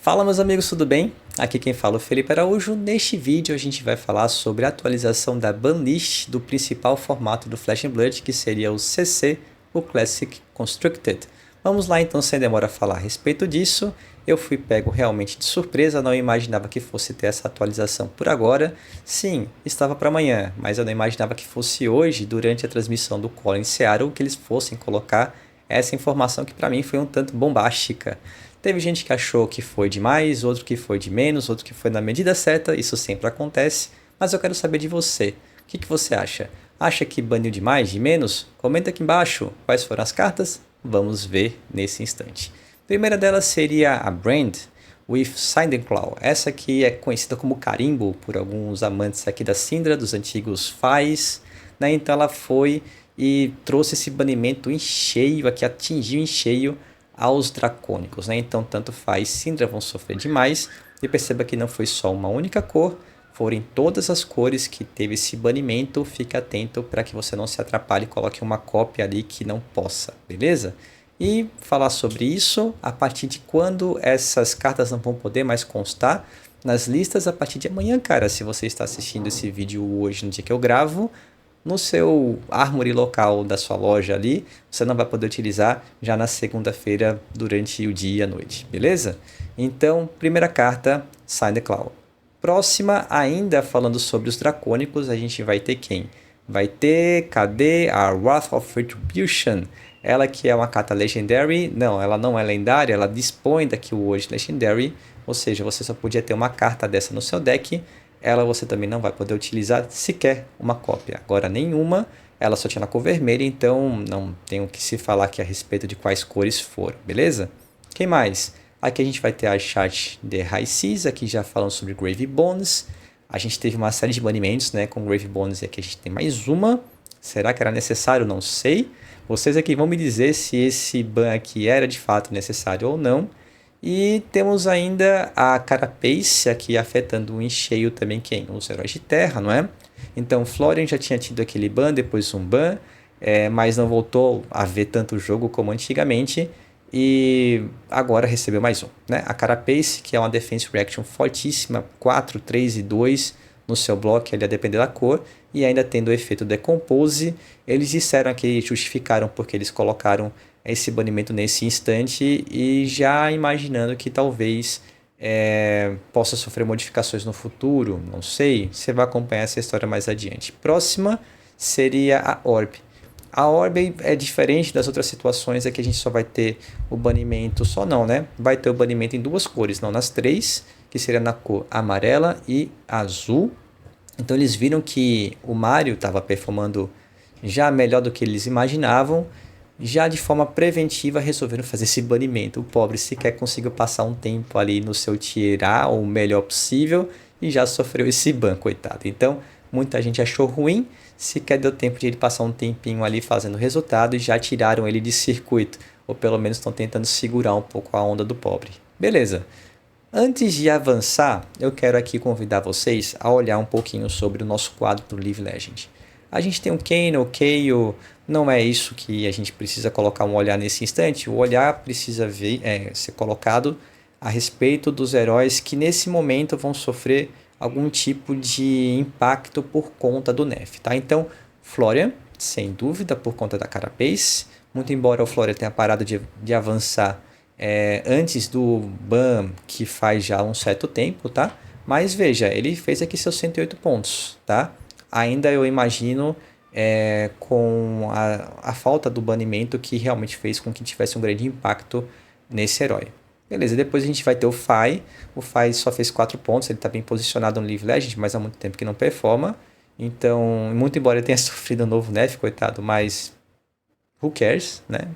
Fala meus amigos, tudo bem? Aqui quem fala é o Felipe Araújo. Neste vídeo a gente vai falar sobre a atualização da banlist do principal formato do Flash and Blood, que seria o CC, o Classic Constructed. Vamos lá então, sem demora, falar a respeito disso. Eu fui pego realmente de surpresa, não imaginava que fosse ter essa atualização por agora. Sim, estava para amanhã, mas eu não imaginava que fosse hoje, durante a transmissão do Colin Seattle, que eles fossem colocar essa informação que para mim foi um tanto bombástica. Teve gente que achou que foi de mais, outro que foi de menos, outro que foi na medida certa, isso sempre acontece, mas eu quero saber de você. O que você acha? Acha que baniu de mais, de menos? Comenta aqui embaixo quais foram as cartas, vamos ver nesse instante. A primeira delas seria a Brand with Sinding Claw. Essa aqui é conhecida como carimbo por alguns amantes aqui da Syndra, dos antigos Fais, né? Então ela foi e trouxe esse banimento em cheio, aqui atingiu em cheio aos dracônicos, né? Então tanto Faz e Syndra vão sofrer demais. E perceba que não foi só uma única cor, foram em todas as cores que teve esse banimento. Fique atento para que você não se atrapalhe e coloque uma cópia ali que não possa, beleza? E falar sobre isso a partir de quando essas cartas não vão poder mais constar nas listas a partir de amanhã, cara. Se você está assistindo esse vídeo hoje, no dia que eu gravo, no seu Armory local da sua loja ali, você não vai poder utilizar já na segunda-feira durante o dia e a noite, beleza? Então, primeira carta, Sign the Claw. Próxima, ainda falando sobre os dracônicos, a gente vai ter quem? Vai ter, cadê? A Wrath of Retribution. Ela que é uma carta Legendary, não, ela não é lendária, ela dispõe da Keyword Legendary, ou seja, você só podia ter uma carta dessa no seu deck. Ela você também não vai poder utilizar sequer uma cópia. Agora nenhuma, ela só tinha na cor vermelha, então não tenho que se falar aqui a respeito de quais cores foram, beleza? Quem mais? Aqui a gente vai ter a chat de High Seas, aqui já falando sobre Grave Bones. A gente teve uma série de banimentos, né, com Grave Bones, e aqui a gente tem mais uma. Será que era necessário? Não sei. Vocês aqui vão me dizer se esse ban aqui era de fato necessário ou não. E temos ainda a Carapace aqui afetando em cheio também quem? Os heróis de terra, não é? Então Florian já tinha tido aquele ban, depois um ban, mas não voltou a ver tanto jogo como antigamente. E agora recebeu mais um, né? A Carapace, que é uma Defense Reaction fortíssima, 4, 3 e 2 no seu bloco, ali a depender da cor. E ainda tendo o efeito Decompose, eles disseram que justificaram porque eles colocaram esse banimento nesse instante e já imaginando que talvez possa sofrer modificações no futuro, não sei, você vai acompanhar essa história mais adiante. Próxima seria a Orb. A Orb é diferente das outras situações, é que a gente só vai ter o banimento, só não, né? Vai ter o banimento em duas cores, não nas três, que seria na cor amarela e azul. Então eles viram que o Mario estava performando já melhor do que eles imaginavam, já de forma preventiva resolveram fazer esse banimento. O pobre sequer conseguiu passar um tempo ali no seu tier A, o melhor possível, e já sofreu esse ban, coitado. Então, muita gente achou ruim, sequer deu tempo de ele passar um tempinho ali fazendo resultado e já tiraram ele de circuito, ou pelo menos estão tentando segurar um pouco a onda do pobre. Beleza. Antes de avançar, eu quero aqui convidar vocês a olhar um pouquinho sobre o nosso quadro do Live Legend. A gente tem um Kano, Kayle, não é isso que a gente precisa colocar um olhar nesse instante. O olhar precisa ser colocado a respeito dos heróis que nesse momento vão sofrer algum tipo de impacto por conta do nerf, tá? Então, Florian, sem dúvida, por conta da Carapace, muito embora o Florian tenha parado de avançar antes do ban, que faz já um certo tempo, tá? Mas veja, ele fez aqui seus 108 pontos, tá? Ainda eu imagino com a falta do banimento que realmente fez com que tivesse um grande impacto nesse herói. Beleza, depois a gente vai ter o Fai. O Fai só fez 4 pontos, ele está bem posicionado no Live Legend, mas há muito tempo que não performa. Então, muito embora ele tenha sofrido um novo nerf, coitado, mas who cares, né?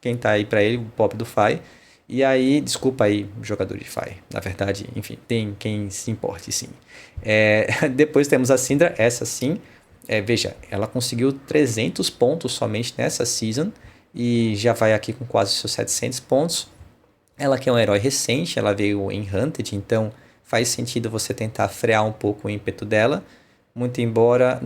Quem tá aí para ele, o pobre do Fai. E aí, desculpa aí, jogador de Fai. Na verdade, enfim, tem quem se importe, sim. Depois temos a Syndra, essa sim. Veja, ela conseguiu 300 pontos somente nessa season. E já vai aqui com quase seus 700 pontos. Ela que é um herói recente, ela veio em Hunted, então faz sentido você tentar frear um pouco o ímpeto dela. Muito embora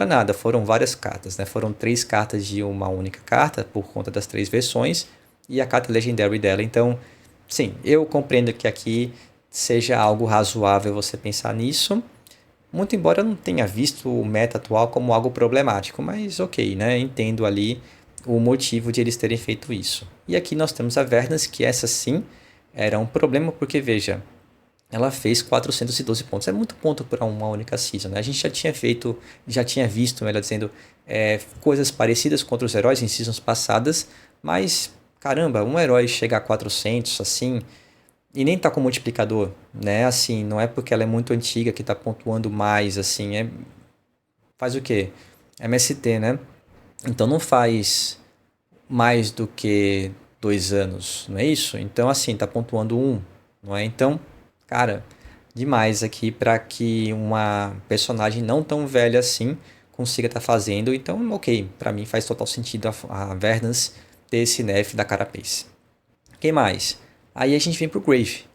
nada, foram várias cartas, né? Foram 3 cartas de uma única carta, por conta das 3 versões. E a carta Legendary dela, então sim, eu compreendo que aqui seja algo razoável você pensar nisso. Muito embora eu não tenha visto o meta atual como algo problemático, mas ok, né? Entendo ali o motivo de eles terem feito isso. E aqui nós temos a Verdansk, que essa sim era um problema, porque veja, ela fez 412 pontos. É muito ponto para uma única season, né? A gente já tinha visto, melhor dizendo, coisas parecidas contra os heróis em seasons passadas, mas caramba, um herói chegar a 400 assim, e nem tá com multiplicador, né? Assim, não é porque ela é muito antiga que tá pontuando mais, assim, faz o quê? MST, né? Então não faz mais do que 2 anos, não é isso? Então, assim, tá pontuando um, não é? Então, cara, demais aqui para que uma personagem não tão velha assim consiga estar fazendo. Então, ok, para mim faz total sentido a Verdansk ter esse nerf da Carapace. Quem mais? Aí a gente vem pro Grave.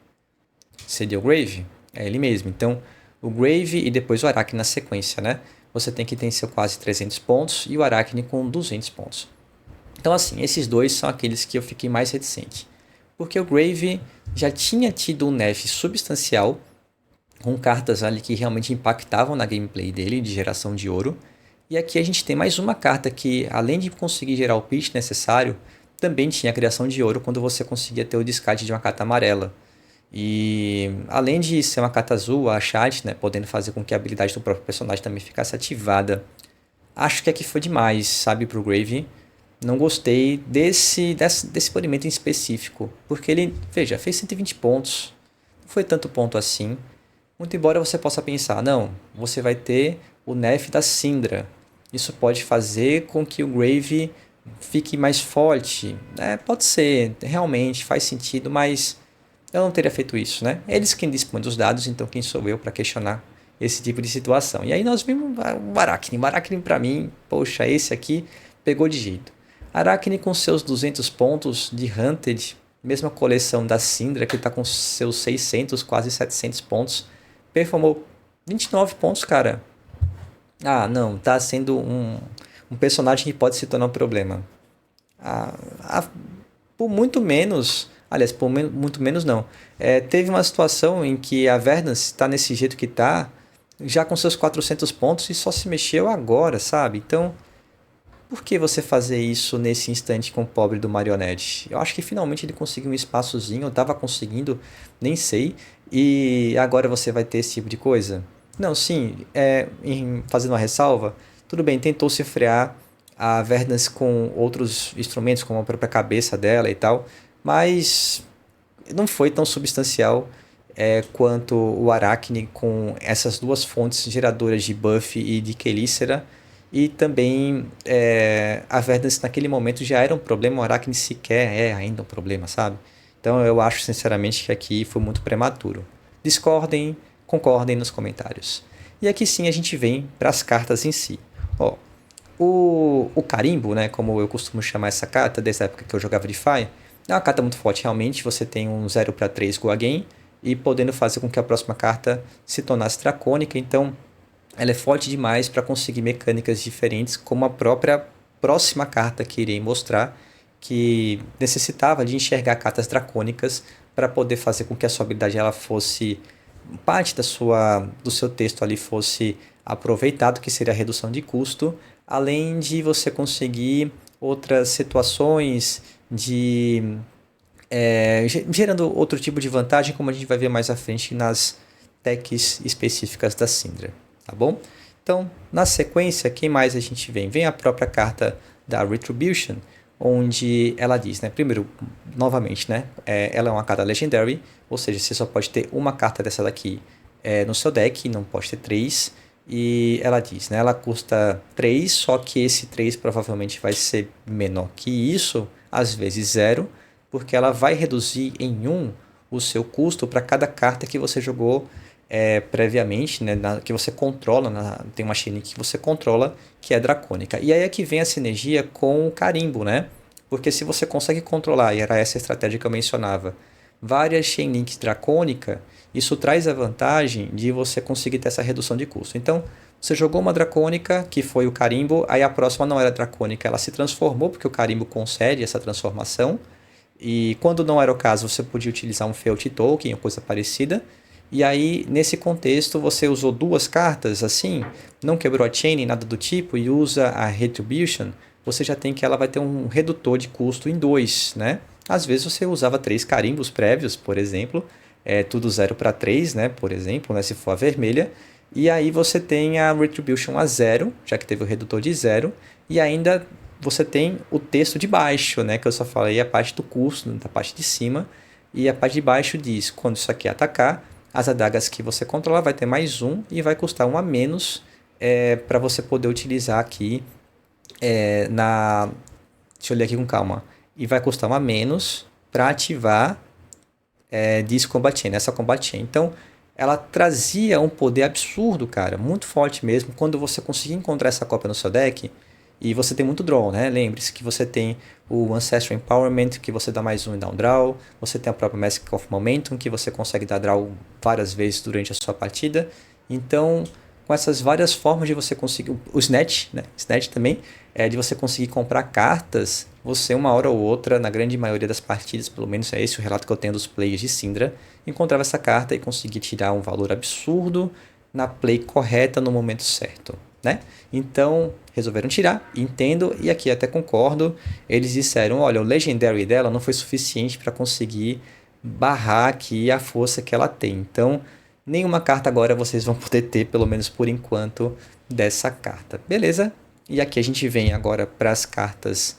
Seria o Grave? É ele mesmo. Então, o Grave e depois o Arachne na sequência, né? Você tem que ter seu quase 300 pontos e o Arachne com 200 pontos. Então, assim, esses dois são aqueles que eu fiquei mais reticente. Porque o Grave já tinha tido um nerf substancial, com cartas ali que realmente impactavam na gameplay dele, de geração de ouro. E aqui a gente tem mais uma carta que, além de conseguir gerar o pitch necessário, também tinha a criação de ouro quando você conseguia ter o descarte de uma carta amarela. E além de ser uma carta azul, a chat, né, podendo fazer com que a habilidade do próprio personagem também ficasse ativada. Acho que aqui foi demais, sabe, pro Grave. Não gostei desse polimento em específico, porque ele, veja, fez 120 pontos, não foi tanto ponto assim. Muito embora você possa pensar, não, você vai ter o nerf da Syndra. Isso pode fazer com que o Grave fique mais forte. Pode ser, realmente faz sentido, mas eu não teria feito isso, né? Eles quem dispõem dos dados, então quem sou eu para questionar esse tipo de situação? E aí nós vimos o Arachne. O Arachne para mim, poxa, esse aqui pegou de jeito. Arachne com seus 200 pontos de Hunted, mesma coleção da Syndra que está com seus 600, quase 700 pontos, performou 29 pontos, cara. Ah, não, tá sendo um personagem que pode se tornar um problema. Ah, por muito menos, aliás, muito menos não. Teve uma situação em que a Verdansk está nesse jeito que tá, já com seus 400 pontos e só se mexeu agora, sabe? Então, por que você fazer isso nesse instante com o pobre do Marionette? Eu acho que finalmente ele conseguiu um espaçozinho, eu tava conseguindo, nem sei, e agora você vai ter esse tipo de coisa? Não, sim, fazendo uma ressalva, tudo bem, tentou se frear a Verdansk com outros instrumentos, como a própria cabeça dela e tal, mas não foi tão substancial quanto o Arachne com essas duas fontes geradoras de buff e de Quelícera. E também a Verdansk naquele momento já era um problema, o Arachne sequer é ainda um problema, sabe? Então eu acho sinceramente que aqui foi muito prematuro. Discordem, concordem nos comentários. E aqui sim a gente vem para as cartas em si. Ó, o carimbo, né, como eu costumo chamar essa carta, desde a época que eu jogava de Fire, é uma carta muito forte realmente. Você tem um 0 para 3 Go Again e podendo fazer com que a próxima carta se tornasse dracônica. Então ela é forte demais para conseguir mecânicas diferentes, como a própria próxima carta que irei mostrar, que necessitava de enxergar cartas dracônicas para poder fazer com que a sua habilidade ela fosse parte do seu texto ali fosse aproveitado, que seria a redução de custo, além de você conseguir outras situações de gerando outro tipo de vantagem, como a gente vai ver mais à frente nas techs específicas da Syndra, tá bom? Então, na sequência, quem mais a gente vem? Vem a própria carta da Retribution, onde ela diz, né? Primeiro, novamente, né? Ela é uma carta Legendary, ou seja, você só pode ter uma carta dessa daqui no seu deck, não pode ter 3. E ela diz, né? Ela custa 3, só que esse 3 provavelmente vai ser menor que isso, às vezes 0, porque ela vai reduzir em 1 o seu custo para cada carta que você jogou previamente, né, que você controla, tem uma chain que você controla, que é dracônica. E aí é que vem a sinergia com o carimbo, né? Porque se você consegue controlar, e era essa a estratégia que eu mencionava, várias chain links dracônica, isso traz a vantagem de você conseguir ter essa redução de custo. Então, você jogou uma dracônica, que foi o carimbo, aí a próxima não era dracônica, ela se transformou, porque o carimbo concede essa transformação, E quando não era o caso, você podia utilizar um Felt Token ou coisa parecida. E aí, nesse contexto, você usou duas cartas assim, não quebrou a chain, nada do tipo, e usa a Retribution, você já tem que ela vai ter um redutor de custo em 2, né? Às vezes você usava 3 carimbos prévios, por exemplo, tudo 0 para 3, né? Por exemplo, né? Se for a vermelha. E aí você tem a Retribution a 0, já que teve o redutor de 0, e ainda você tem o texto de baixo, né? Que eu só falei a parte do custo, da parte de cima. E a parte de baixo diz, quando isso aqui atacar, as adagas que você controlar vai ter mais um e vai custar um a menos para você poder utilizar aqui na... Deixa eu ler aqui com calma. E vai custar um a menos para ativar This Combat Chain, essa Combat Chain. Então, ela trazia um poder absurdo, cara, muito forte mesmo. Quando você conseguir encontrar essa cópia no seu deck, e você tem muito draw, né? Lembre-se que você tem o Ancestral Empowerment, que você dá mais um e dá um draw. Você tem a própria Mask of Momentum, que você consegue dar draw várias vezes durante a sua partida. Então, com essas várias formas de você conseguir... O Snatch, né? Snatch também, de você conseguir comprar cartas. Você, uma hora ou outra, na grande maioria das partidas, pelo menos é esse o relato que eu tenho dos players de Syndra, encontrava essa carta e conseguia tirar um valor absurdo na play correta no momento certo, né? Então, resolveram tirar, entendo, e aqui até concordo. Eles disseram, olha, o Legendary dela não foi suficiente para conseguir barrar aqui a força que ela tem. Então, nenhuma carta agora vocês vão poder ter, pelo menos por enquanto, dessa carta. Beleza? E aqui a gente vem agora para as cartas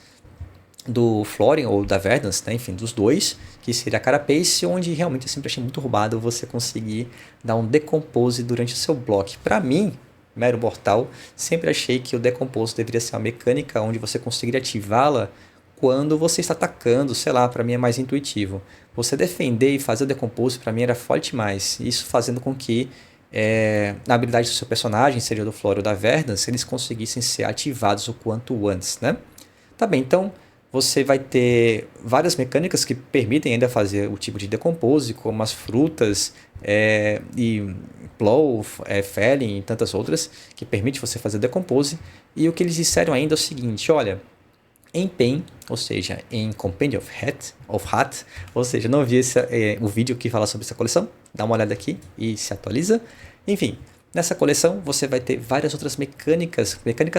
do Florian ou da Verdance, né? Enfim, dos dois, que seria a Carapace, onde realmente eu sempre achei muito roubado você conseguir dar um Decompose durante o seu bloco. Para mim, mero mortal, sempre achei que o Decompose deveria ser uma mecânica onde você conseguiria ativá-la quando você está atacando, sei lá, para mim é mais intuitivo. Você defender e fazer o Decompose para mim era forte demais, isso fazendo com que na habilidade do seu personagem, seja do Flora ou da Verdance, eles conseguissem ser ativados o quanto antes, né? Tá bem, então você vai ter várias mecânicas que permitem ainda fazer o tipo de Decompose, como as frutas e Plow, Felling e tantas outras, que permite você fazer Decompose. E o que eles disseram ainda é o seguinte, olha, em PEN, ou seja, em Companion of Hat, ou seja, não vi o vídeo que fala sobre essa coleção, dá uma olhada aqui e se atualiza. Enfim, nessa coleção você vai ter várias outras mecânicas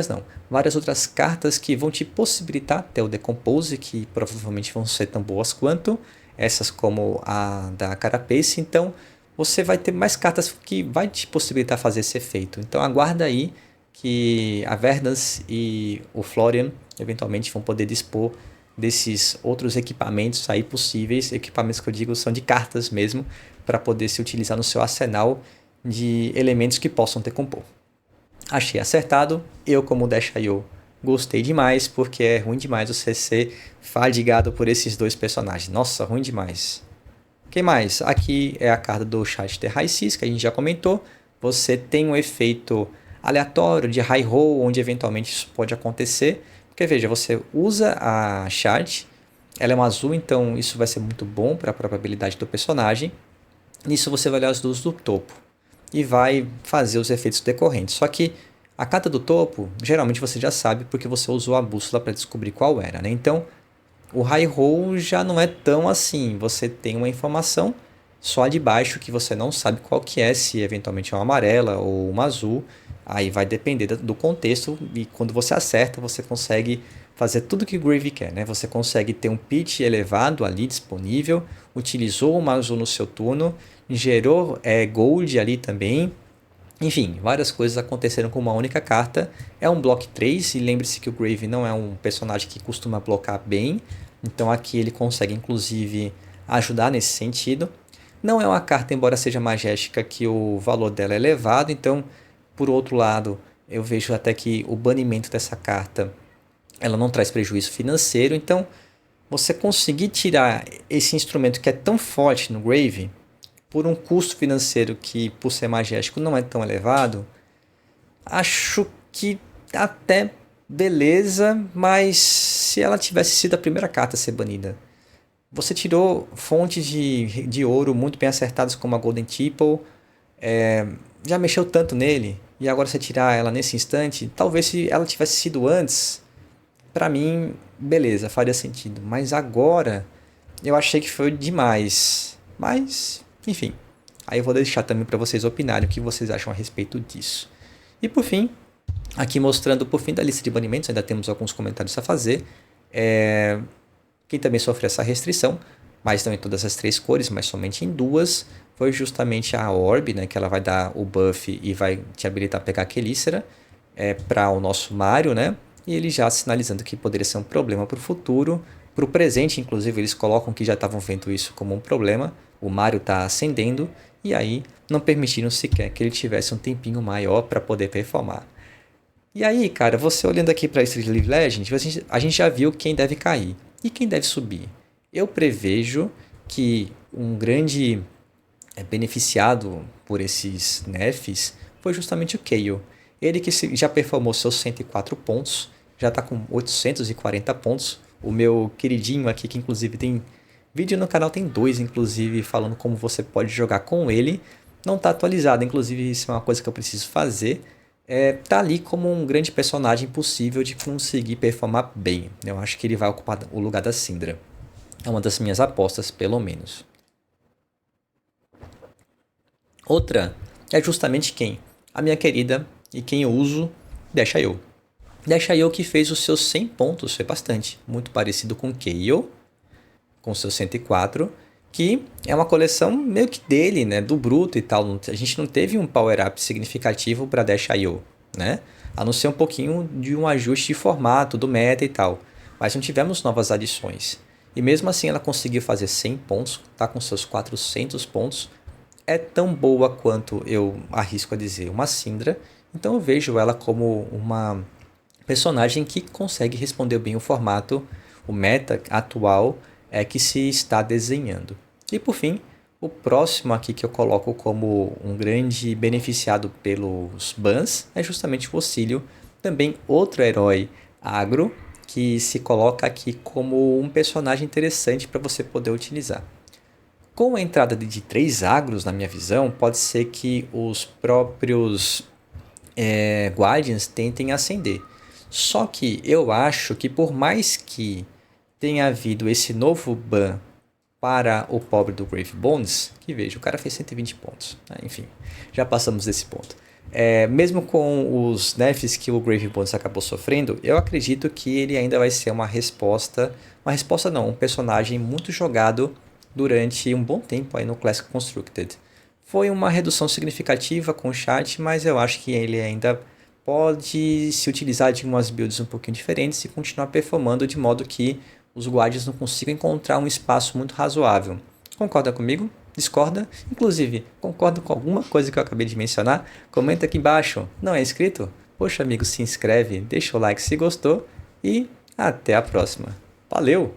não, várias outras cartas que vão te possibilitar ter o Decompose, que provavelmente vão ser tão boas quanto essas como a da Carapace. Então você vai ter mais cartas que vai te possibilitar fazer esse efeito. Então aguarda aí que a Verdance e o Florian eventualmente vão poder dispor desses outros equipamentos aí possíveis. Equipamentos que eu digo são de cartas mesmo, para poder se utilizar no seu arsenal de elementos que possam decompor. Achei acertado. Eu, como Dash.io, gostei demais, porque é ruim demais você ser fadigado por esses dois personagens. Nossa, ruim demais. Quem mais? Aqui é a carta do chat de High Seas, que a gente já comentou. Você tem um efeito aleatório de high roll, onde eventualmente isso pode acontecer. Porque veja, você usa a Shard, ela é uma azul, então isso vai ser muito bom para a probabilidade do personagem. Nisso você vai olhar as luzes do topo e vai fazer os efeitos decorrentes. Só que a carta do topo, geralmente você já sabe porque você usou a bússola para descobrir qual era, né? Então, o high roll já não é tão assim. Você tem uma informação só a de baixo que você não sabe qual que é, se eventualmente é uma amarela ou uma azul. Aí vai depender do contexto e quando você acerta, você consegue fazer tudo que o Grave quer, né? Você consegue ter um pitch elevado ali disponível, utilizou uma azul no seu turno, gerou gold ali também. Enfim, várias coisas aconteceram com uma única carta. É um block 3 e lembre-se que o Grave não é um personagem que costuma blocar bem. Então aqui ele consegue inclusive ajudar nesse sentido. Não é uma carta, embora seja magética, que o valor dela é elevado, então... Por outro lado, eu vejo até que o banimento dessa carta ela não traz prejuízo financeiro. Então, você conseguir tirar esse instrumento que é tão forte no Grave, por um custo financeiro que, por ser magético, não é tão elevado, acho que até beleza, mas se ela tivesse sido a primeira carta a ser banida, você tirou fontes de ouro muito bem acertadas como a Golden Tipple, já mexeu tanto nele, e agora você tirar ela nesse instante, talvez se ela tivesse sido antes, para mim, beleza, faria sentido. Mas agora, eu achei que foi demais. Mas, enfim. Aí eu vou deixar também para vocês opinarem o que vocês acham a respeito disso. E por fim, aqui mostrando por fim da lista de banimentos, ainda temos alguns comentários a fazer. Quem também sofre essa restrição, mas não em todas as 3 cores, mas somente em 2, foi justamente a Orb, né, que ela vai dar o buff e vai te habilitar a pegar a Quelícera para o nosso Mario, né? E ele já sinalizando que poderia ser um problema para o futuro. Para o presente, inclusive, eles colocam que já estavam vendo isso como um problema. O Mario está ascendendo e aí não permitiram sequer que ele tivesse um tempinho maior para poder performar. E aí, cara, você olhando aqui para Street League Legends, a gente já viu quem deve cair e quem deve subir. Eu prevejo que um grande beneficiado por esses nerfs foi justamente o Kayle. Ele que já performou seus 104 pontos, já está com 840 pontos. O meu queridinho aqui, que inclusive tem vídeo no canal, tem 2 inclusive, falando como você pode jogar com ele. Não está atualizado, inclusive isso é uma coisa que eu preciso fazer. Tá ali como um grande personagem possível de conseguir performar bem. Eu acho que ele vai ocupar o lugar da Syndra. É uma das minhas apostas, pelo menos. Outra é justamente quem? A minha querida e quem eu uso, Dashayo. Dashayo que fez os seus 100 pontos, foi bastante. Muito parecido com Kayle, com seus 104, que é uma coleção meio que dele, né, do bruto e tal. A gente não teve um power-up significativo para Dashayo, né? A não ser um pouquinho de um ajuste de formato, do meta e tal. Mas não tivemos novas adições. E mesmo assim ela conseguiu fazer 100 pontos, tá com seus 400 pontos. É tão boa quanto, eu arrisco a dizer, uma Syndra. Então eu vejo ela como uma personagem que consegue responder bem o formato, o meta atual que se está desenhando. E por fim, o próximo aqui que eu coloco como um grande beneficiado pelos bans é justamente o Ocílio, também outro herói agro, que se coloca aqui como um personagem interessante para você poder utilizar. Com a entrada de 3 agros, na minha visão, pode ser que os próprios Guardians tentem ascender. Só que eu acho que por mais que tenha havido esse novo ban para o pobre do Grave Bones, que veja, o cara fez 120 pontos. Enfim, já passamos desse ponto. Mesmo com os nerfs que o Grave Bones acabou sofrendo, eu acredito que ele ainda vai ser uma resposta não, um personagem muito jogado durante um bom tempo aí no Classic Constructed. Foi uma redução significativa com o chat, mas eu acho que ele ainda pode se utilizar de umas builds um pouquinho diferentes e continuar performando de modo que os guardias não consigam encontrar um espaço muito razoável. Concorda comigo? Discorda? Inclusive, concorda com alguma coisa que eu acabei de mencionar? Comenta aqui embaixo. Não é inscrito? Poxa amigo, se inscreve, deixa o like se gostou e até a próxima. Valeu!